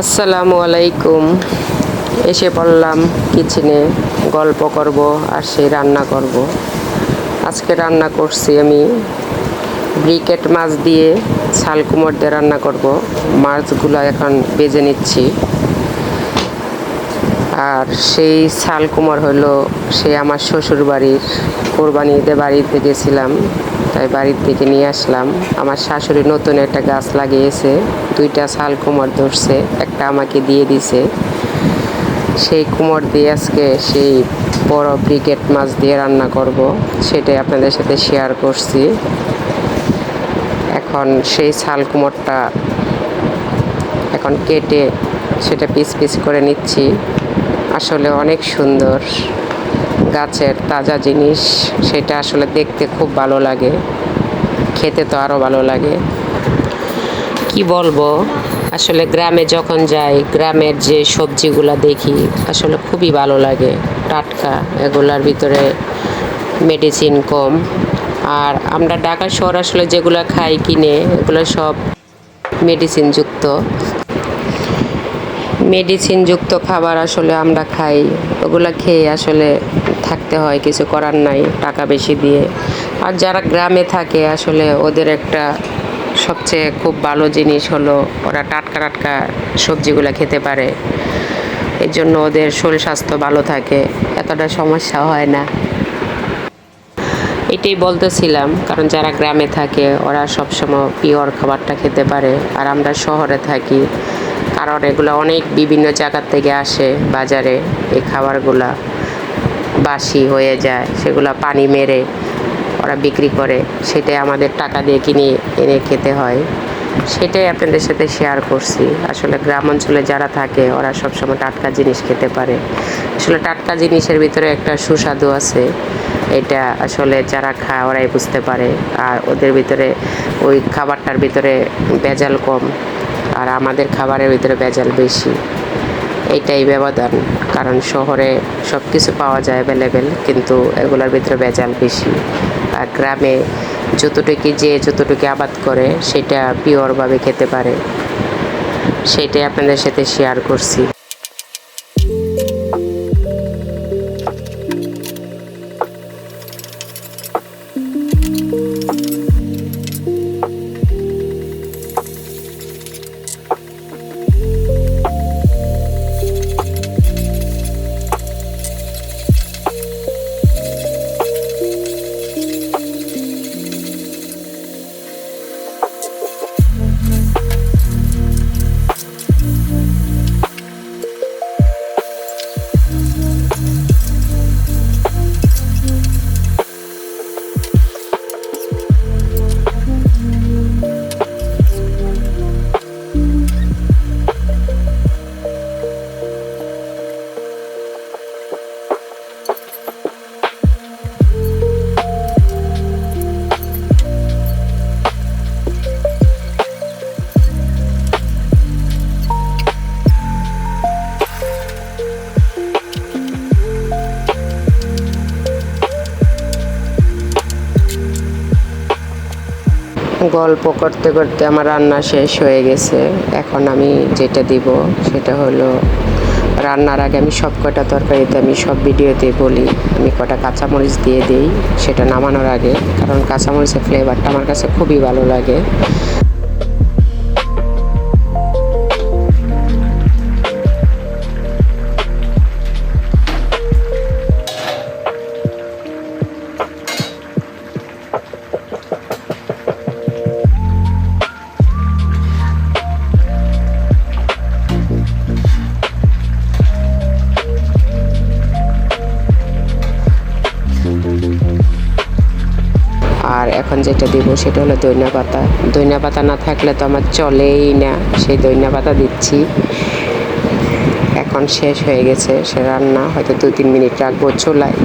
আসসালামু আলাইকুম। এসে পড়লাম কিচেনে, গল্প করব আর সেই রান্না করব। আজকে রান্না করছি আমি ব্রিকেট মাছ দিয়ে শাল কুমড় দিয়ে রান্না করব। মাছগুলো এখন বেজে নিচ্ছি। আর সেই শাল কুমড় হলো সেই আমার শ্বশুর বাড়ির, কোরবানি ঈদে বাড়িতে গেছিলাম, তাই বাড়ির থেকে নিয়ে আসলাম। আমার শাশুড়ি নতুন একটা গাছ লাগিয়েছে, 2টা শাল কুমড় ধরছে, একটা আমাকে দিয়ে দিছে। সেই কুমড় দিয়ে আজকে সেই বড় ব্রিকেট মাছ দিয়ে রান্না করব, সেটাই আপনাদের সাথে শেয়ার করছি। এখন সেই শাল কুমড়টা এখন কেটে সেটা পিস পিস করে নিচ্ছি। আসলে অনেক সুন্দর, গাছের তাজা জিনিস, সেটা আসলে দেখতে খুব ভালো লাগে, খেতে তো আরও ভালো লাগে। কি বলবো, আসলে গ্রামে যখন যাই, গ্রামের যে সবজিগুলো দেখি আসলে খুবই ভালো লাগে, টাটকা, এগুলার ভিতরে মেডিসিন কম। আর আমরা ঢাকা শহর আসলে যেগুলো খাই কিনে, এগুলো সব মেডিসিনযুক্ত খাবার আসলে আমরা খাই। ওগুলো খেয়ে আসলে থাকতে হয়, কিছু করার নাই, টাকা বেশি দিয়ে। আর যারা গ্রামে থাকে আসলে ওদের একটা সবচেয়ে খুব ভালো জিনিস হলো ওরা টাটকা টাটকা সবজিগুলো খেতে পারে। এর জন্য ওদের শরীর স্বাস্থ্য ভালো থাকে, এতটা সমস্যা হয় না। এটাই বলতেছিলাম, কারণ যারা গ্রামে থাকে ওরা সবসময় পিওর খাবারটা খেতে পারে, আর আমরা শহরে থাকি, কারণ এগুলো অনেক বিভিন্ন জায়গার থেকে আসে বাজারে। এই খাবারগুলা বাসি হয়ে যায়, সেগুলো পানি মেরে ওরা বিক্রি করে, সেটাই আমাদের টাকা দিয়ে কিনে এনে খেতে হয়। সেটাই আপনাদের সাথে শেয়ার করছি। আসলে গ্রাম অঞ্চলে যারা থাকে ওরা সবসময় টাটকা জিনিস খেতে পারে। আসলে টাটকা জিনিসের ভিতরে একটা সুস্বাদু আছে, এটা আসলে যারা খায় ওরাই বুঝতে পারে। আর ওদের ভিতরে ওই খাবারটার ভিতরে ভেজাল কম, আর আমাদের খাবারের ভিতরে ভেজাল বেশি। এইটাই ব্যবধান, কারণ শহরে সব কিছু পাওয়া যায় অ্যাভেলেবেল, কিন্তু এগুলোর ভিতরে ভেজাল বেশি। আর গ্রামে যতটুকু আবাদ করে সেটা পিওরভাবে খেতে পারে, সেটাই আপনাদের সাথে শেয়ার করছি। গল্প করতে করতে আমার রান্না শেষ হয়ে গেছে। এখন আমি যেটা দিব সেটা হলো, রান্নার আগে আমি সব কটা তরকারিতে আমি সব ভিডিওতে বলি আমি কটা কাঁচামরিচ দিয়ে দিই সেটা নামানোর আগে, কারণ কাঁচামরিচের ফ্লেভারটা আমার কাছে খুবই ভালো লাগে। আর এখন যেটা দিব সেটা হলো ধনিয়া পাতা। ধনিয়া পাতা না থাকলে তো আমার চলেই না, সেই ধনিয়া পাতা দিচ্ছি। এখন শেষ হয়ে গেছে সে রান্না, হয়তো 2-3 মিনিট রাখবো চুলায়।